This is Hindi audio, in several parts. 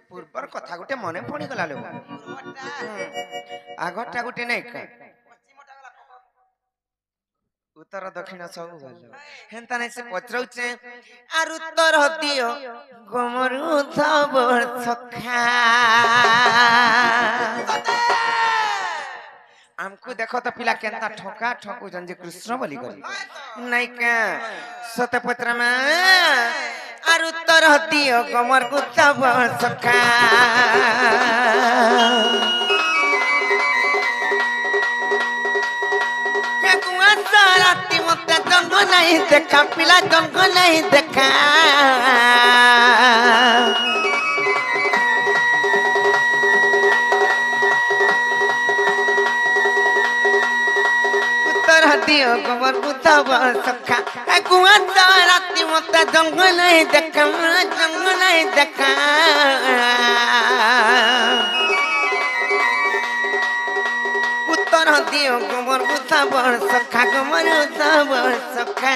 पूर्वर कथा गुटे मने पड़ी गला लो आगटा गुटे नै का उत्तर दक्षिण सब गलो हेंता नै से पचरौचे आर उत्तर दियो गोमरु थब सखा हमको देखो तो पिला केंता ठोका ठोकू जन जे कृष्ण बोली करी नै का सतपत्र में आर उत्तर दियो गोमर को थब सखा राती मत जंग नहीं देखा पिला जंग नहीं देखा उत्तर दियो गोबर बुतब सखा गुआ राती मत जंग नहीं देखा जंग नहीं देखा उत्तर दियो गोबर बुतब सखा गोबर बुतब सखा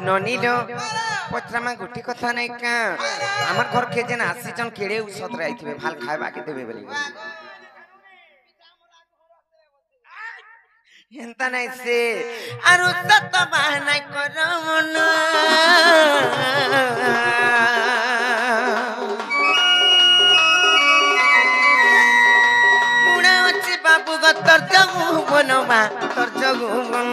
ननीलो पचरामा गुटी कथा नै का हमर घर के जेन 80 जन केड़े औषध राइथिबे भाल खाइबा के देबे बोली हेंता नै से आरु सत बहाना करमन मुड़ा अछि बाबू गतर जगु बनवा तर जगु बन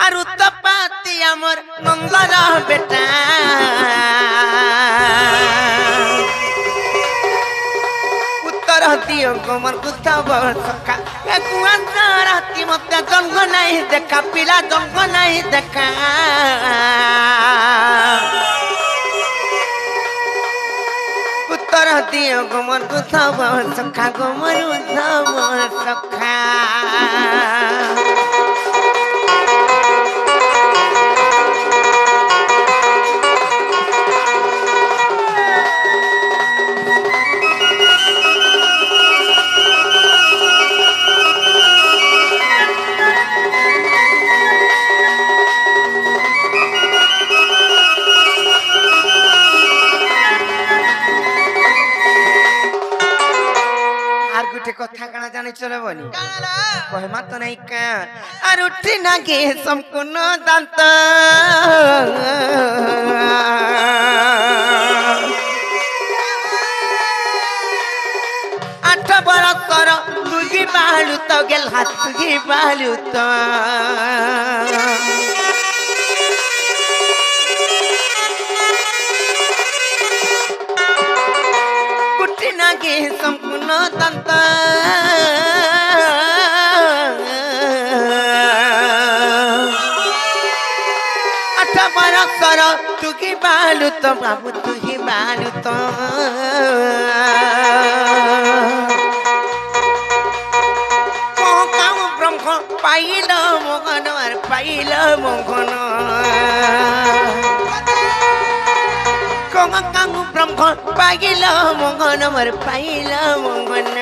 आरु तपाती हमर नंदरा बेटा उत्तर दियो गोमर कुतब सखा गुआ राती मत जंग नहीं देखा पिला जंग नहीं देखा उत्तर दियो गोमर कुतब सखा गोमर कुतब सखा कथा कना जाने चले बनी कहे मत नहीं का और उठी ना के संपूर्ण दांत आठ बरस कर तुगी बालू तो गेल हाथ तुगी बालू तो उठी ना के संपूर्ण दांत तू की बालू तो बाबू तू ही बालू तो ब्रह्म पाइल मोहन पाइल मोहन कांगू ब्रह्म पाइल मोहन पाइल मोहन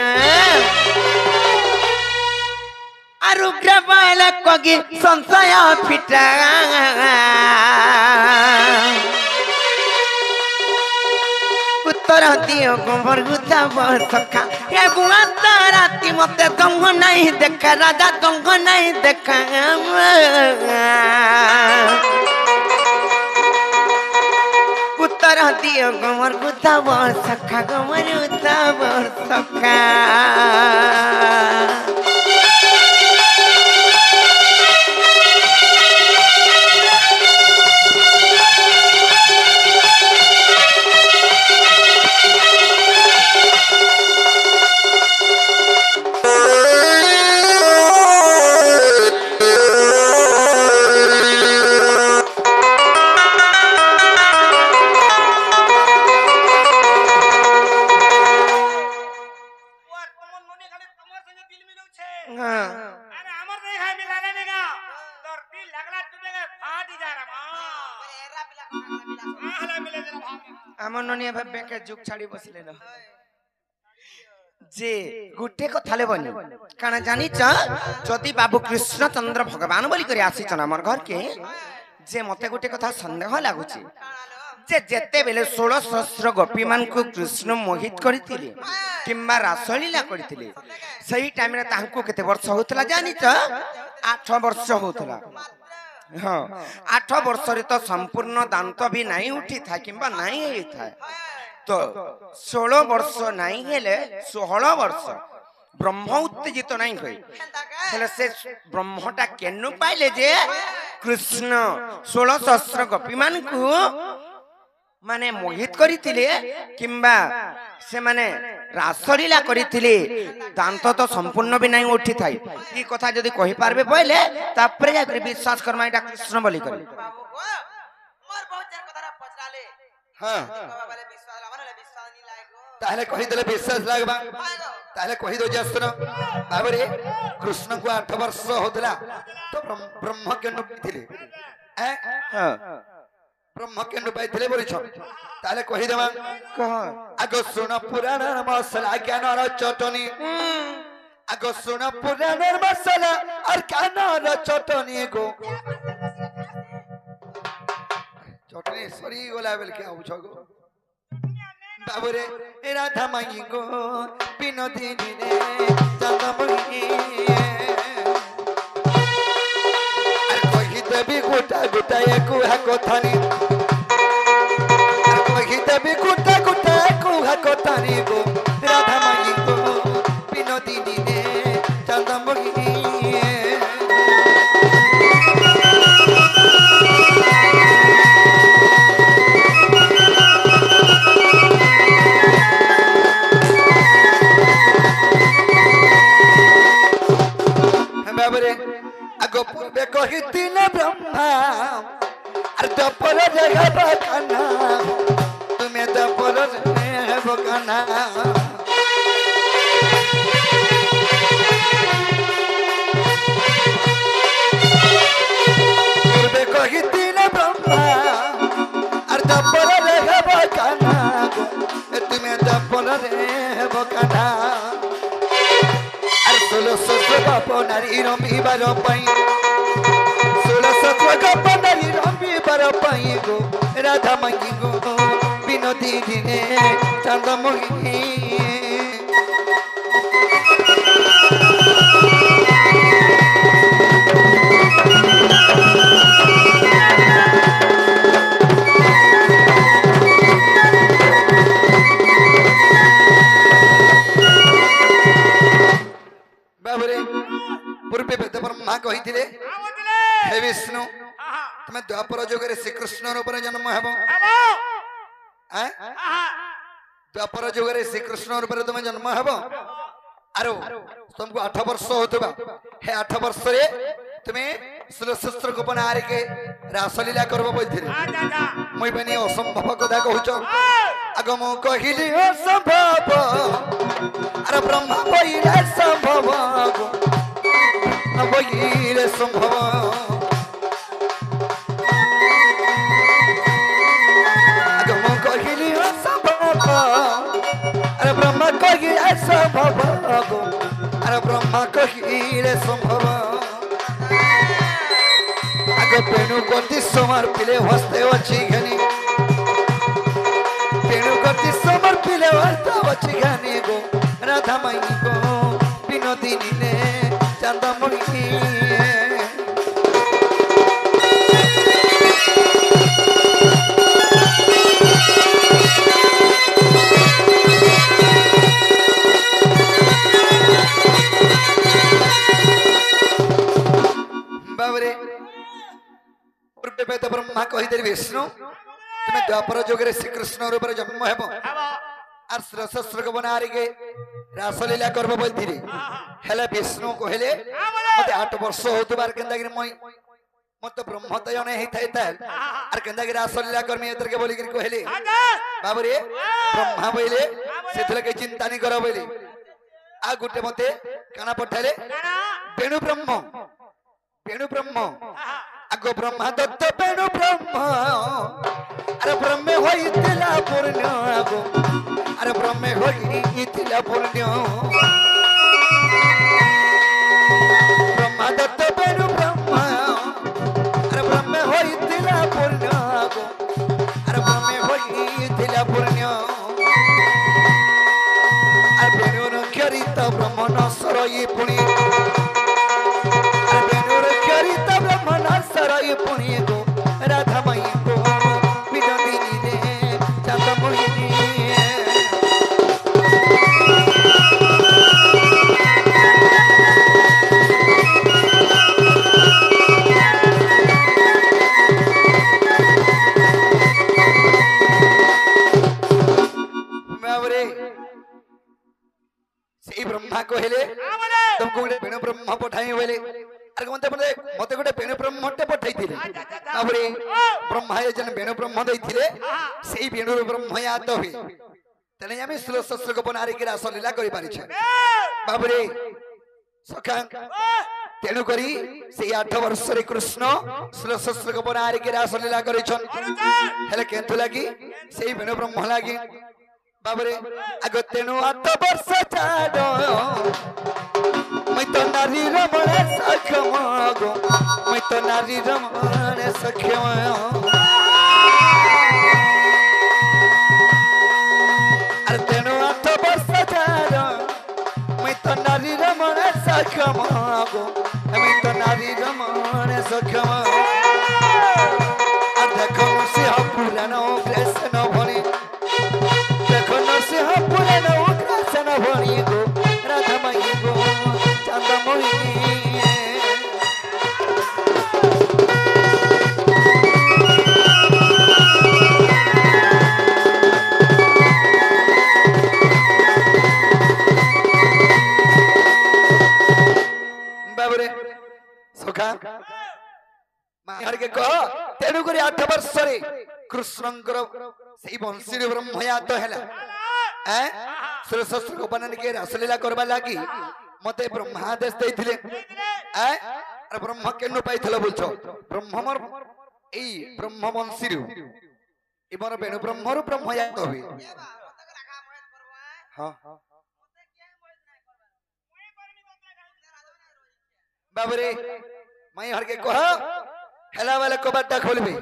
आरुग्रबाल कगी संशय फिटा उत्तर दियो गोबर गुथा सखा हे बुआ तो राती मते दंग नहीं देखा राजा दंग नहीं देखा उत्तर दियो गोबर गुथा सखा गोबर गुथा सखा আমার ননি এভাবে ব্যাংকে যুগ ছাড়ি বসলে না যে গুটে কথালে বনি কারণ জানিছ যদি বাবু কৃষ্ণচন্দ্র ভগবান বলি করে আসিছন আমার ঘরকে যে মতে গুটে কথা সন্দেহ লাগুছে যে যেতে বেলে 16 সহস্র গোপী মানকু কৃষ্ণ মোহিত করিଥିଲେ কিংবা রাসলীলা করিଥିଲେ সেই টাইমে তাহাଙ୍କୁ কেতে বর্ষ হউতলা জানিছ 8 বর্ষ হউতলা हाँ 8 वर्ष रे तो संपूर्ण दांत भी नहीं उठी था किंबा नहीं ही था तो 16 वर्ष नहीं हेले 16 वर्ष ब्रह्म उत्तेजित तो नहीं होई हेले से ब्रह्मटा केनु पाइले जे कृष्ण 16 सहस्र गोपी मान को माने मोहित करिथिले किंबा से माने रासलीला करिथिले दांत तो संपूर्ण भी नहीं उठी थाई ई कथा जदी कहि पारबे पहिले तापरे जा विश्वास करमा एटा कृष्ण बोली करे मोर बहुत जन कथा पचराले हां बाबा वाले विश्वास हमने विश्वास नहीं लागो ताले कहि देले विश्वास लागबा ताले कहि दो जसनो बाबरे कृष्ण को 8 वर्ष होतला तो ब्रह्म के नुथिले हां ब्रह्म के नुपाइथिले बोलिछ ताले कहि देबा कह आगो सुन पुराण मसला ज्ञान र चटनी आगो सुन पुराण मसला और ज्ञान र चटनी गो चटनी सरी गोला बेल के आउछ गो बाबरे राधा माई गो बिनोदिनी रे चंदमणी अरे कहि देबी गोटा गोटा एको कथानी देवी गुटा गुटा कुहा कोतानी गो राधा माई गो बिनोदिनी ने चंदमणी बाबरे आगो पूर्वे कहिथिन ब्रह्मा अरे तपर जगह बकाना तुम्हें तो परस है बकाना पूर्वे कहिथिन ब्रह्मा अरे तपर जगह बकाना तुम्हें तो परस है बकाना अरे 16 सत्र बाप नारी रमिबार पई 16 सत्र बाप नारी रमिबार पई गो राधा माई गो बिनोदिनी ने चंदमणी बाबरे पूर्वे वेद ब्रह्मा कहिथिले हे विष्णु तुम द्वापर जुगे श्रीकृष्ण रूप जन्म हेब द्वापर जुगे श्रीकृष्ण रूप तुम जन्म हेब आरो तुमको 8 वर्ष होतबा हे 8 वर्ष रे तुम्हें सुलशस्त्र गोपन आरिके रासलीला करबो बोलथिले मुई बनी असंभव कथा कहूचो आगो मु कहिली असंभव अरे ब्रह्मा बोइले संभव बोइले संभव आगो मु कहिली असंभव अरे ब्रह्मा कहिले संभव अरे ब्रह्मा कहिले संभव आगो पेणु कोती समार पिले हस्ते अछि घनी पेणु অতি সমর্পিলে অর্থ বছি গানে গো রাধা মাই গো বিনোদিনী নে চাঁদমণি बाबरे पूर्वे वेद ब्रह्मा कहिदेरी विष्णु तुम द्वापर जुगे श्रीकृष्ण रूप जन्म हेब आर श्रेष्ठ नारी के रासलीला करब बोलती हेले विष्णु कहले मते 8 वर्ष होतबार केंदागिरी मत ब्रह्मतयन हेता आर केंदागिरी रासलीला करमी एतर के बोली कहले बाबरे ब्रह्मा बोले सेथले के चिंता नहीं करो बोली आ गुटे मते काना पठाले वेणु ब्रह्म आगो ब्रह्मा दत्त वेणु ब्रह्म अरे ब्रह्मे होइतिला पुण्य आगो अरे ब्रह्मे होइतिला पुण्य ब्रह्मा दत्त वेणु ब्रह्म अरे ब्रह्मे होइतिला पुण्य आगो अरे ब्रह्मे होइतिला पुण्य अरे वेणु रक्षरित ब्रह्म न सरई पुण्य सरय पुण्य को राधा माई को विनोदिनी ने चांदमोहिनी बाबरे से ब्रह्मा को हेले तुमको वेणु ब्रह्म पठाई बोले अरे मते गोटे वेणु ब्रह्मटे पठाई बाबरे ब्रह्मा जन वेणु ब्रह्म देथिले सेही वेणु ब्रह्म याद हुए तने आमे श्लोक गोपन हारी के रासलीला करि पारि छ बाबरे सखा तेनु करी से 8 वर्ष रे कृष्ण श्लोक गोपन हारी के रासलीला करि छन हेले केंतु लागी सेही वेणु ब्रह्म लागी बाबरे आगो तेनु 8 वर्ष छाडो मैं तो नारी रमण सखम गो मैं तो नारी रमण सखम अरे तेनु 8 वर्ष जारो मैं तो नारी रमण सखम गो मैं तो नारी रमण सखम देखो सिंह पुराण कृष्ण भणी देखो सिंह पुराण कृष्ण भणी गो राधा माई गो चांदमोहिनी बाबरे सुखा मार के कह तेनु करी 8 वर्ष रे कृष्णंकर सेही वंशी ब्रह्मयात हैला श्रेष्ठ को बनन के रासलीला करबा लागी मते ब्रह्मादेश देथिले अरे ब्रह्म केनु पाइथलो बोलछो ब्रह्म मोर एई ब्रह्म वंशी रु इमर वेणु ब्रह्म रु ब्रह्मयात होई हां बाबरे मैं हर के कह हेला वाले कबाटा खोलबे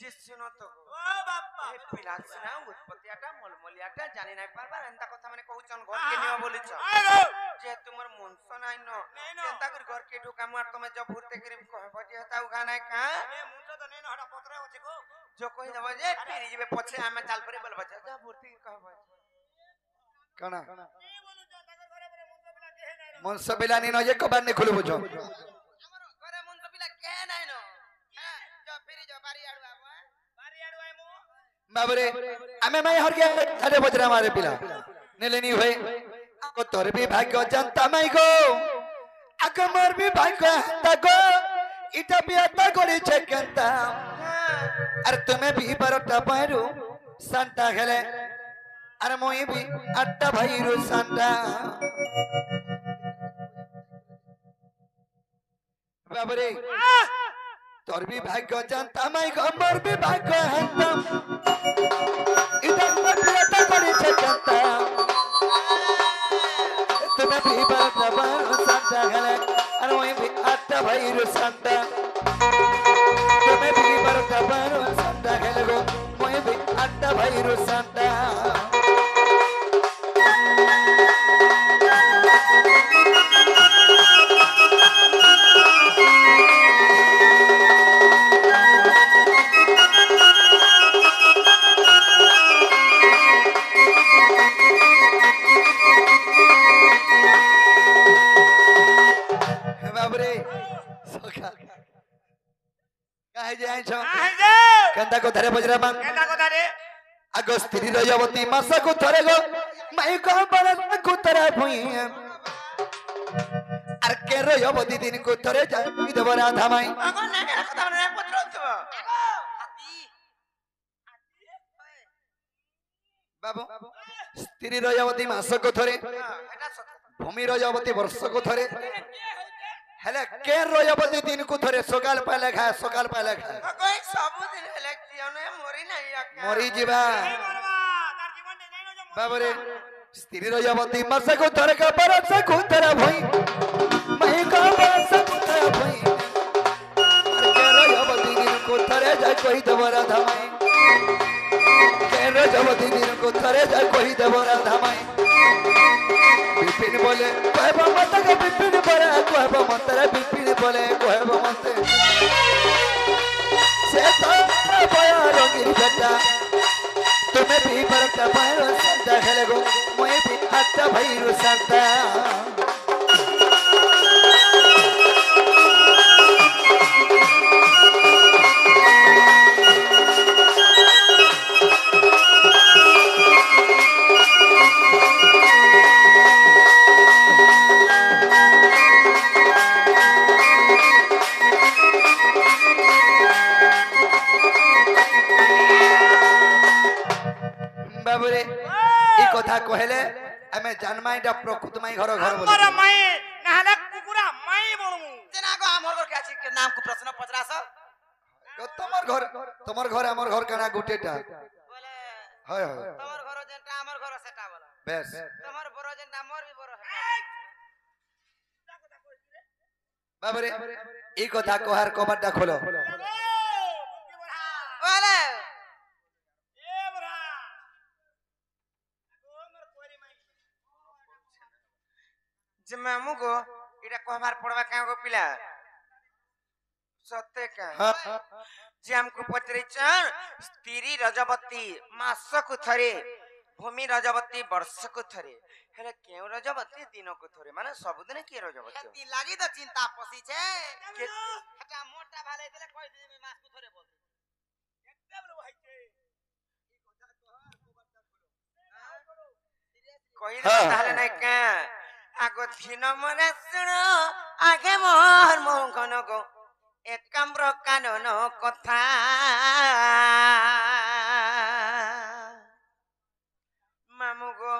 जिसनो तो ओ बापा ए पिलासना उत्पत्तियाटा मलमलियाटा जानि नाइ पारबा एंता कथा माने कहउचन घर के नियो बोलिछ जे तुमर मनस नाइ न एंता कर घर के ढोका मार तमे जब भूरते करी कहबो जे हता उगा नाइ का ए मुंस तो नै न हटा पत्रे होचे को जो कहि दबो जे फेरी जेबे पछे हमें चाल परे बोलबो जा भूरती कहबो कना की बोलु जो तकर घरे परे मनस बिला नि न जे कबार ने खुलबो जो हमर घरे मनस बिला के नाइ न जो फेरी जो बारी आडू बाबरे आमे मैं हर के थारे बजरा मारे पिला नेलेनी होए को तोर भी भाग्य जनता माई गो आक मोर भी भाग्य हंता गो इटा भी आता गोरी छकंता अरे तुम्हें भी बरटा पायरू सांता खेले अरे मोई भी अट्टा भाईरू सांता बाबरे तोर भी भाग्य जनता माई गो मोर भी भाग्य हंता इधर मत करी छकंता तुम्हें भी बरटा पायरू सांता खेले अरे मोई भी अट्टा भाईरू सांता भाई रुसाता बाबरे सखा काहे जाय छ केंदा को धरे बजरा बांग आगो स्त्री रजवती मासा को थरे गो माई को बरस को तरे भुई अर के रजवती दिन को थरे जाय विधवा राधा माई बाबू स्त्री रजवती मासा को थरे भूमि रजवती वर्ष को थरे हेले के रजवती दिन को थरे सकाल पहले खाए कोई सब दिन इलेक्शन मोरी नहीं मरी जीवा बाबरे स्त्री रजवती मासा को थरे का बरस को थरे भई मई का बरस को थरे भई के रजवती दिन को थरे जाय कोई देवरा धामाई के रजवती दिन को थरे जाय कोई देवरा धामाई बिपिन बोले कहबो मत के बिपिन बोले कहबो मत रे बिपिन बोले कहबो मत से तो बया रंगीन बेटा तुम्हें भी बरता भाई संता खेले गो मैं भी हत्ता भाई रुसाता बाबरे ई कथा कहले हमें जानमाईटा प्रकृत माई घर घर बोले हमरा माई नहला कुकुरा माई बोलमु जना को हमर घर के अछि के नाम को प्रश्न पचरास तमर घर हमर घर कना गुटेटा बोले हाय हाय तमर घर जेंटा हमर घर सेटा बोला बेस तमर बरो जेंटा मोर भी बरो बाबरे ई कथा कहर कबाटा खोलो बोले जे मामू को इटा कहबार पड़वा का गो पिला सत्य का हां जे हमको पत्रे चन स्त्री रजवती मासको थरे भूमि रजवती वर्षको थरे हेले केउ रजवती दिनको थरे माने सबदिन के रजवती खेती लागि त चिंता पसी छे हटा मोटा भाले देले कहि दे मी मासको थरे बोल एकदम लो भाई छे कहि दे ताले नै का आगो थिन मने सुनो आगे मोर मोहन को एकाम्र कानन कथा मामू गो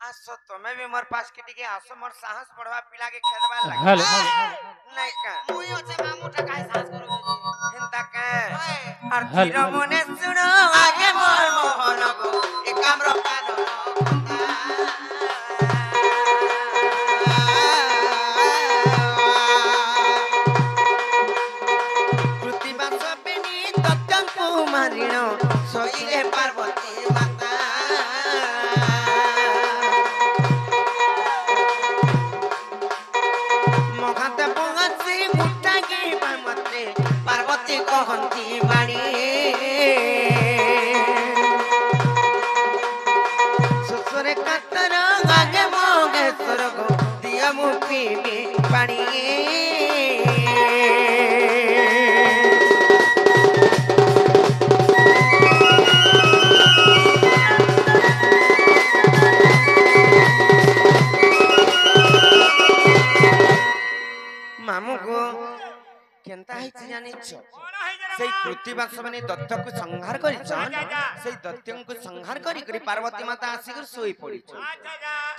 आसो तमे भी मोर पास के टिके आसो मोर साहस बढ़वा पिला के खेदबा लागे नहीं का मुई ओछे मामू टा काय साहस करो हिंता का और थिन मने सुनो आगे मोर मोहन को एकाम्र कानन सोइले पार्वती माता मखाते पगसी मुट्टा की पार्वती पार्वती कहंती बाणी ससुरे कातर आगे मोगेश्वर को दिया मुखी पाणी मामू को केनता है जानिछ सेई पृथ्वीवास माने दत्त को संहार करिछन सेई दत्तन को संहार करी करी पार्वती माता आसी कर सोई पड़िछ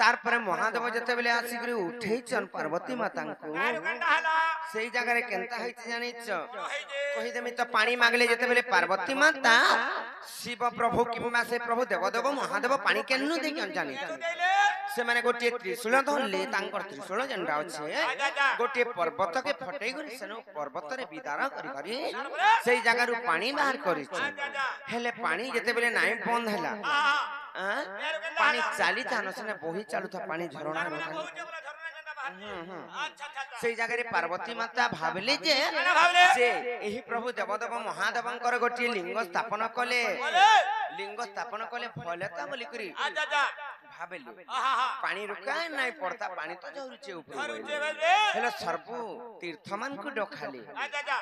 तार पर महादेव जते बेले आसी कर उठेछन पार्वती माता को सेई जगह रे केनता है जानिछ कहि देमी तो पानी मांगले जते बेले पार्वती माता शिव प्रभु किबा से प्रभु देवदेव महादेव पानी केन्नु दे जानिछ से माने गोटे त्रिशूल धरले तांकर त्रिशूल जेंडा अछि गोटे पर्वत के फटै गरि सेनो पर्वत रे विदार करी करी सेई जगह रु पानी बाहर करी हेले पानी जते बेले नाइ बंद हैला पानी चाली थानो सेने बोही चालू था पानी झरणा से जगह रे पार्वती माता भाबले जे से एही प्रभु देवदेव महादेवंकर गोटे लिंग स्थापन कले फले ता बोली करी भाबेलु पानी रुका नहीं पड़ता पानी तो जरूर ऊपर हेले सर्व तीर्थ मान को डखाली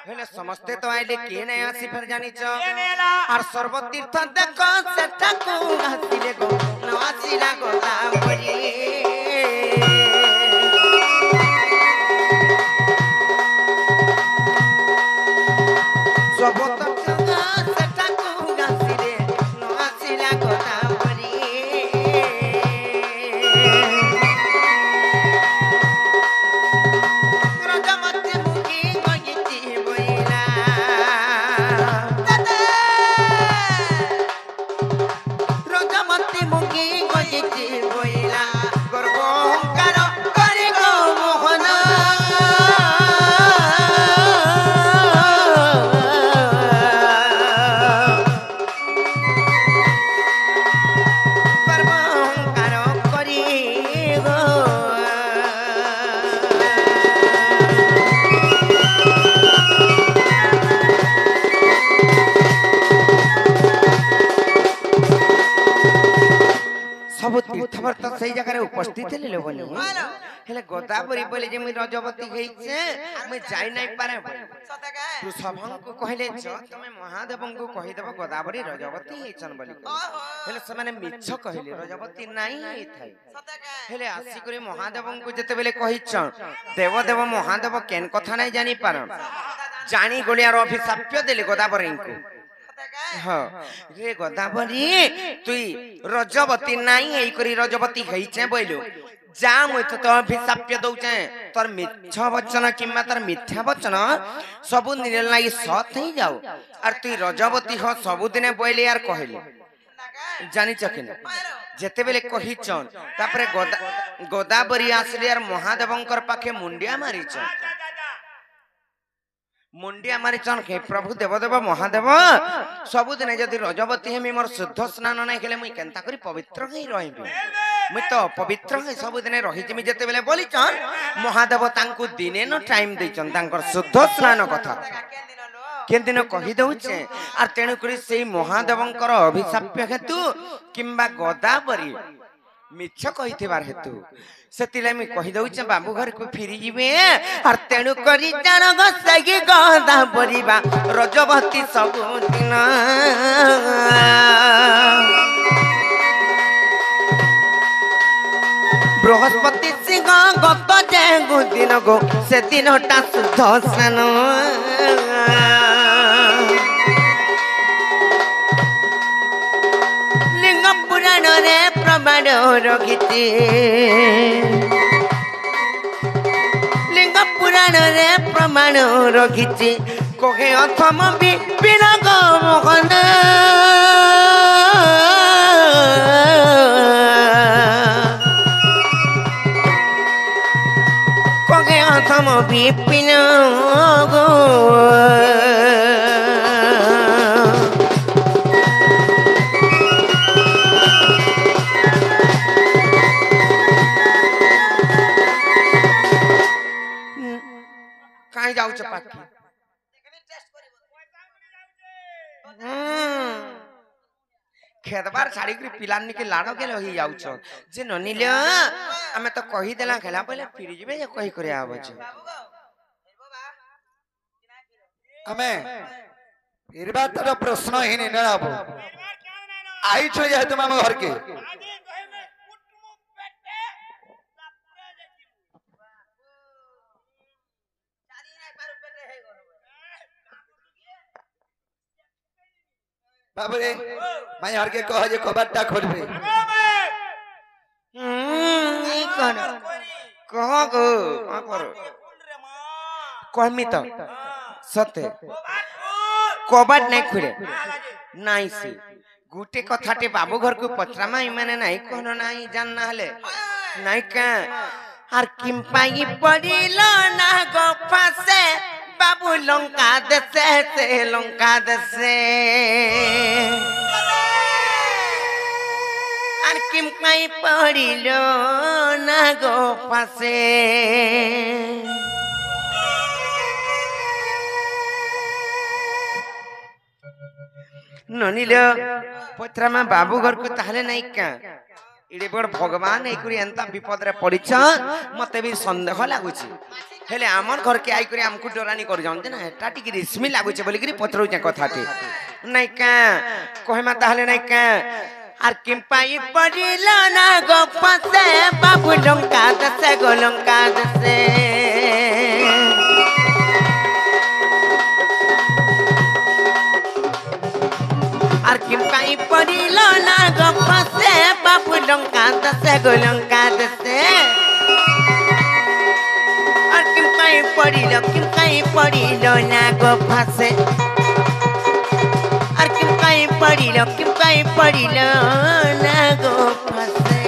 हेले समस्ते तो आइले के नहीं आसी फिर जानी छ और सर्व तीर्थ देखो सेटा को हसिले गो नवासीला गोला परी सब तक सेटा को हसिले नवासीला गोला परी सब तीर्थवर्त सही जगह उपस्थित ले लोगनी हेले गोदावरी बोले जे मैं रजवती गई छे मैं जाई नहीं पारे तू सबन को कहले छ तमे महादेवन को कहि देबो गोदावरी रजवती हेचन बोली हेले से माने मिछ कहले रजवती नहीं हेई थाई हेले आसी करे महादेवन को जते बेले कहि छ देवदेव महादेव केन कथा नहीं जानी पार जानी गोलियार अभिशाप्य देले गोदावरी को हाँ रे गोदावरी तुई रजवती नहीं है करी रजवती गई छे बोइलो जा मुई तो अभिशाप्य दउछे तोर मिथ्या वचन किम्बा तोर मिथ्या वचन सब दिन लागि सत ही जाऊ और तुई रजवती हो सब दिन बोइले यार कहले जानी चकिन जेते बेले कहि छन तापरे गोदावरी आसले यार महादेवंकर पाखे मुंडिया मारी छ मुंडिया मारी चन के प्रभु देवदेव महादेव सबुदिन जदि रजवती हेमी मोर शुद्ध स्नान नहीं खेले मुई केनता करी पवित्र ही रहिबी मुई तो पवित्र ही सबुदिन रहि जिमि जते बेले बोली चन महादेव तांकु दिने न टाइम दे चन तांकर शुद्ध स्नान कथा केन दिन कहि दउछे आर तेनु करी सेई महादेवंकर अभिशाप्य हेतु किंबा गोदावरी मिछ कहिथिबार हेतु सेतिले मी कहि दउछे बाबू घर को फिरी जिबे और तेनु करी जान गसगी गदा परिबा रजवती सब दिन बृहस्पति सिंह गत जे दिन गो से दिनटा शुद्ध स्नान लिंग पुराण रे प्रमाण रखिति लिंग पुराण रे प्रमाण रखिति कोहे अथम विपिन मोहन कोहे अथम विपिन गो जाऊ चपाकी खेतबार साड़ी के पिलानी के लाडो के लही जाऊ छ जे ननिले हमें तो कहि देला खेला पहले फिर जिबे जे कहि करे आबो छ हमें इरबात रो प्रश्न ही नहीं नराबो आई छ जे तुम हम घर के बाबू रे मैं हर के कह जे कबाटा खोलबे कह गो करो कहमी तो सते कबाट नहीं खुले नहीं से गुटे कथाटे बाबू घर को पचरा माई माने नहीं कहनो नहीं जानना हले নাইকা আর কিম পাই পড়িল না গো ফাসে বাবু লঙ্কা দেশে সে লঙ্কা দেশে আর কিম পাই পড়িল না গো ফাসে ননিল পত্রামা বাবু ঘরକୁ তাহলে নাইকা এড়ে বড় ভগবান এই করে এন্তা বিপদরে পড়িছ মতে বি সন্দেহ লাগুছি হেলে আমার ঘরকে আই করে আমকু ডরানি করে জানতে না এটা টিকি রেশমি লাগুছে বলি করে পত্রউছে কথাটি নাইকা কহেমা তাহলে নাইকা আর কিম পাই পড়িল না গো পাশে বাবু লঙ্কা দেশে গো লঙ্কা দেশে আর কিম পাই পড়িল না গো ফাসে বাবু লঙ্কা দেশে গো লঙ্কা দেশে আর কিম পাই পড়িল না গো ফাসে আর কিম পাই পড়িল না গো ফাসে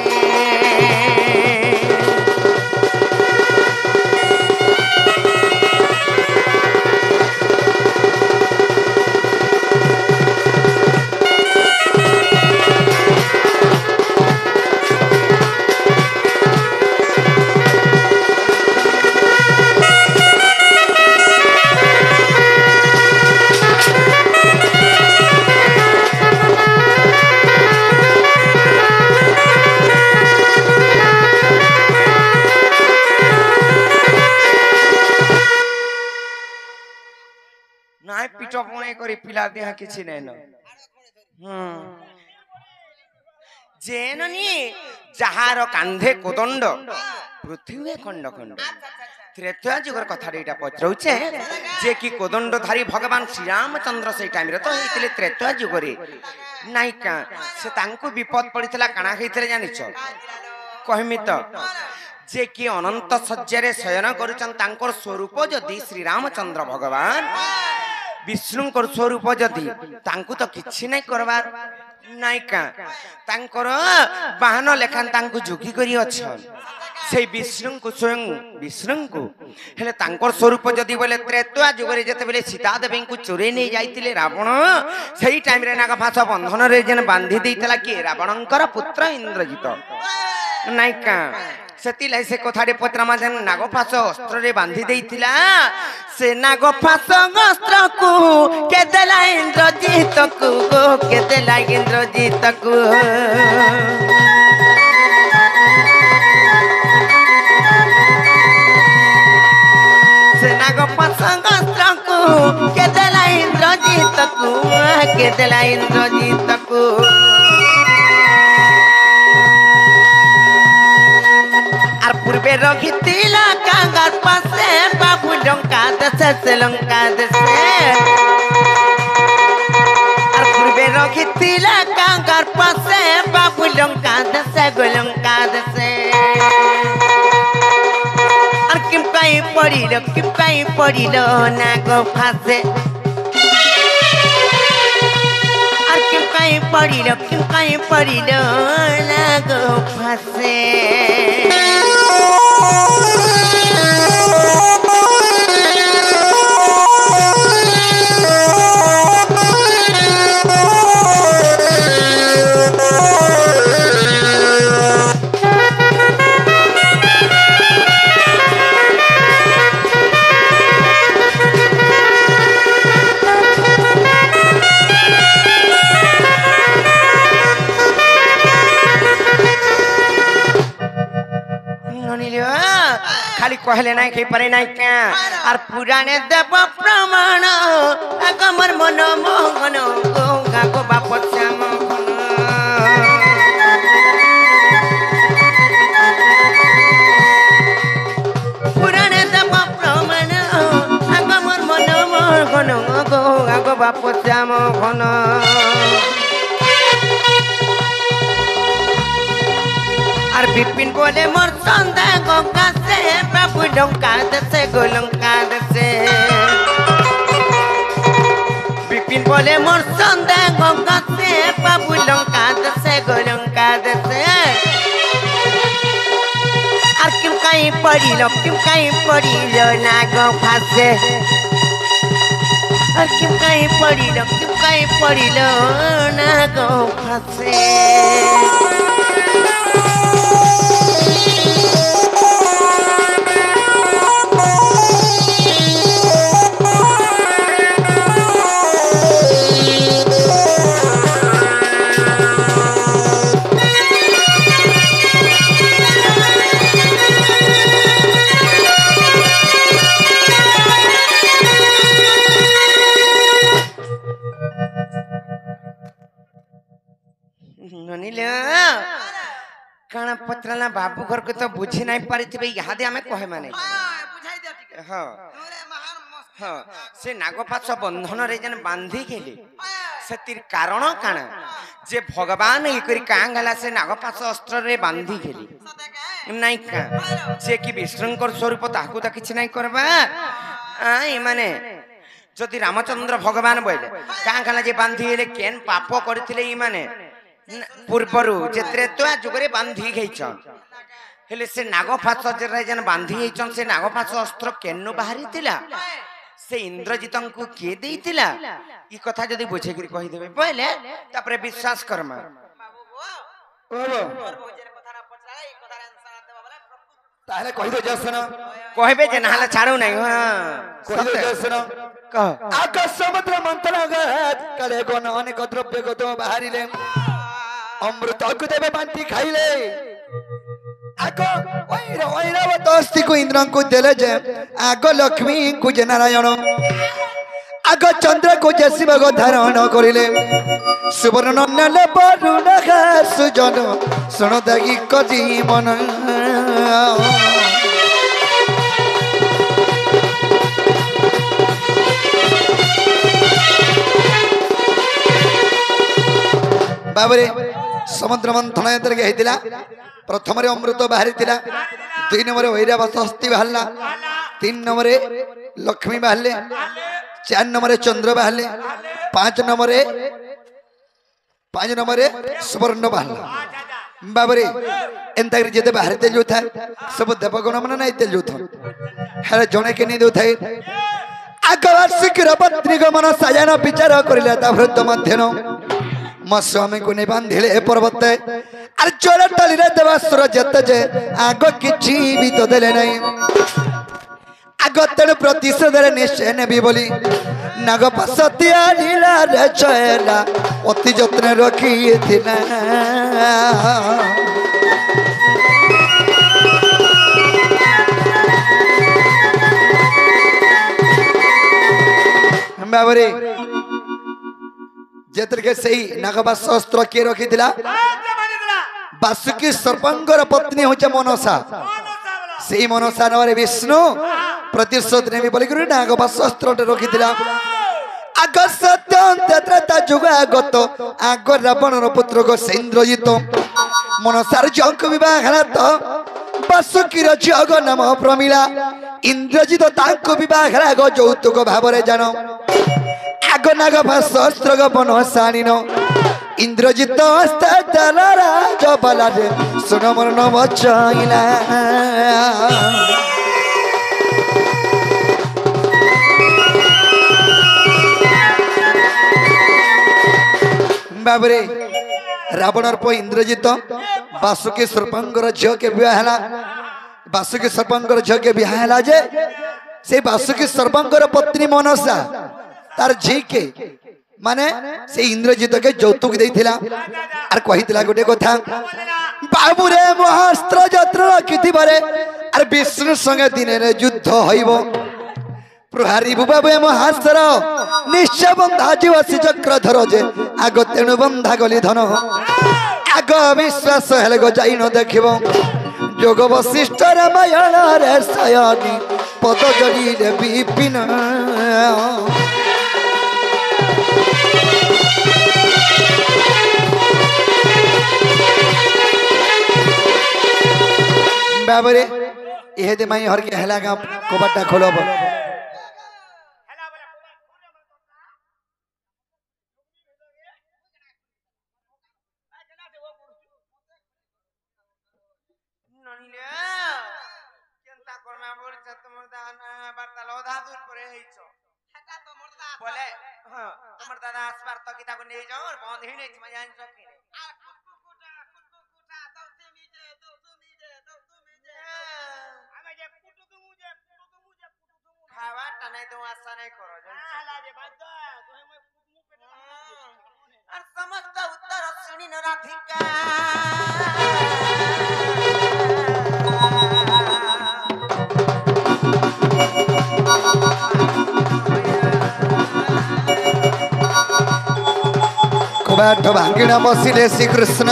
নাই পিটো পনে করে পিলা দেহা কিছু নাই না জেননি যাহার কান্ধে কোদণ্ড পৃথিবী খণ্ড খণ্ড ত্রেতয়া যুগর কথা এটা পচারুছে যে কি কোদণ্ডধারী ভগবান শ্রীরামচন্দ্র সেই টাইম রে তো হইতিলে ত্রেতয়া যুগরে নাইকা সে তাঙ্কু বিপদ পড়িতলা কানা হইতিলে জানিছ কহিমি তো যে কি অনন্ত সজ্জারে শয়ন করুছন তাঙ্কর স্বরূপ যদি শ্রীরামচন্দ্র ভগবান বিষ্ণুঙ্কর স্বরূপ যদি তাঙ্কু তো কিছু নাই করবার নাইকা তাঙ্কর বাহন লেখান তাঙ্কু যোগী করি অছন সেই বিষ্ণুঙ্কু স্বয়ং বিষ্ণুঙ্কু হেলে তাঙ্কর স্বরূপ যদি বলে ত্রেতয়া যুগরে যেতেবেলে সীতা দেবীଙ୍କୁ চোরে নিয়ে যাইতিলে রাবণ সেই টাইম রে নাগফাস বন্ধନରେ যেন বান্ধি ଦେଇଥିଲା କି ରାବଣଙ୍କର ପୁତ୍ର ଇନ୍ଦ୍ରଜିତ ନାଇକା ସେତିଲେ ସେ କଥାରେ ପତ୍ରାମା ଯେନ ନାଗଫାସ ଅସ୍ତ୍ରରେ ବାନ୍ଧି ଦେଇଥିଲା ସେ ନାଗଫାସ ଅସ୍ତ୍ରକୁ କେଦେଲା ଇନ୍ଦ୍ରଜିତକୁ ଗୋ କେଦେଲା ଇନ୍ଦ୍ରଜିତକୁ ସେ ନାଗଫାସ ଅସ୍ତ୍ରକୁ କେଦେଲା ଇନ୍ଦ୍ରଜିତକୁ କେଦେଲା ଇନ୍ଦ୍ରଜିତକୁ আর পূর্বে রখিতিলা কাঙ্গার পাশে বাবু লঙ্কা দেশে সে লঙ্কা দেশে আর পূর্বে রখিতিলা কাঙ্গার পাশে বাবু লঙ্কা দেশে গো লঙ্কা দেশে আর কিম পাই পড়িল না গো ফাসে আর কিম পাই পড়িল না গো ফাসে खाली कहले नहीं कही पारे नहीं क्या और पुराने देव प्रमाण अगमर मन मोहन गंगा को बाप श्याम पुराने देव प्रमाण अगमर मन मोहन गंगा को बाप श्याम घन और बिपिन बोले मोर संदा गंगा से बाबू लंका दसे गो लंका दसे बिपिन बोले मोर संदा गंगा से बाबू लंका दसे गो लंका दसे काई पड़िलो नाग फासे क्यों काई पड़िलो नाग फासे काना पत्रला बाबू घर को तो बुझी नहीं पारी थी यहाँ आमे कहे माने हाँ हाँ से नागपाश बंधन रे जन बांधी गेले सेतिर कारण काना जे भगवान इकरी कां गला से नागपाश अस्त्र रे बांधी गेले नहीं का जे कि विष्णुकर स्वरूप ताकू तो किछ नहीं करबा ए माने जदि रामचंद्र भगवान बोले कां गला जे बांधी गेले केन पाप करथिले ई माने पूर्वरु जेतरे तो जुगरे बांधी गईछन हेले से नागपाश जे जन बांधी गईछन से नागपाश अस्त्र केनु बाहरी थिला से इंद्रजितन को के देइतिला ई कथा जदि बुझे गिर कहि देबे पहले तापरे विश्वास करमा ताहले कहि दो जसन कहबे जे नहले छाड़ू नहीं हां कहि दो जसन कह आकाश समुद्र मंथन कले कोन अनेक द्रव्य को तो बाहरिले अमृत को देबे बांटी खाइले आगो ऐरावतस्ती को इंद्र को देले जे आगो लक्ष्मी को जे नारायण आगो चंद्र को जे शिव को धारण करिले सुवर्ण नले वरुण सुजन सुनो दागी को जीवन बाबरे समुद्र मंथन एतरे हेतिला प्रथम रे अमृत बाहरी थिला दुई नंबर ऐरावतस्ती बाहरला तीन नंबर लक्ष्मी बाहरले चार नंबर चंद्र बाहरले पांच नंबर सुवर्ण बाहरला बाबरे एंता जेते बाहर तेल जो था सब देवगण मन नहीं तेल जो था हेले जणे के नहीं दो थाए आगवार्षिक रपत्रिक मन साजन विचार करिला ता वृद्ध मध्यन मो स्वामी को नहीं बांधिले पर्वत अरे चोर टली रे देवासुर जत जे आग किछि भी तो देले नहीं आग तेण प्रतिशोध रे निश्चय नेबी बोली नागपाशतिया लीला रे चला अति जत्न रखी थिला बाबरे जेतर के सही नागपाश अस्त्र के रखी थिला वासुकी सर्पंगर पत्नी होचे मनसा सही मनसा नवरे विष्णु प्रतिशोध नेबी बोली करू नागपाश अस्त्र रखी थिला आग सत्यंतत्रता जुगागत आग रावणर पुत्र को इंद्रजित मनसार जंक विवाह हलात वासुकीर जग नाम प्रमिला इंद्रजित ताको विवाह हलाग यौतुक भावरे जानो आग नागपाश अस्त्र को मनसानिन इंद्रजित राज बलारे सुन मरण बचाइला बाबरे रावणर पो इंद्रजित वासुकी सर्पंगर झियो के विवाह हला वासुकी सर्पंगर झियो के विवाह हला जे से वासुकी सर्पंगर पत्नी मनसा तार झी के माने से इंद्रजित के यौतुक देथिला आर कहितला गोटे कथा बाबू रे महास्त्र जत्र रखिथि बरे आर विष्णु संगे दिने रे युद्ध होइबो प्रहारी बाबू महास्त्र निश्चय बंधा जीवसी चक्र धर जे आग तेणु बंधा गली धन आग विश्वास हेले गो जाई न देखिबो जोग वशिष्ठ रामायण रे सयनी पद जड़ी रे विपिन बाबरे ये दे माई हर के हला गांव कोबाटा खोलब পড়ছে তোমার দানা বার্তা লধা দূর করে হইছো সেটা তো মর্দা বলে হ্যাঁ তোমার দাদা আসবার তো কিতাব নিয়ে যাও আর বন্ধ হয়ে নেই তুমি জানছো কি আর কুটকুটা দাও তুমি যে আমি যে কুটু তুমি যে খাওয়াটা নাই তো আশা নাই করো জানছো হালা যে বাদ্য তুমি মই কুটমু পেটে আর সমস্ত উত্তর শুনি রাধিকা कबाट भांगिना बसिले श्रीकृष्ण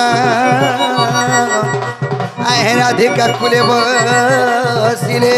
आहे राधिका कुले बसिले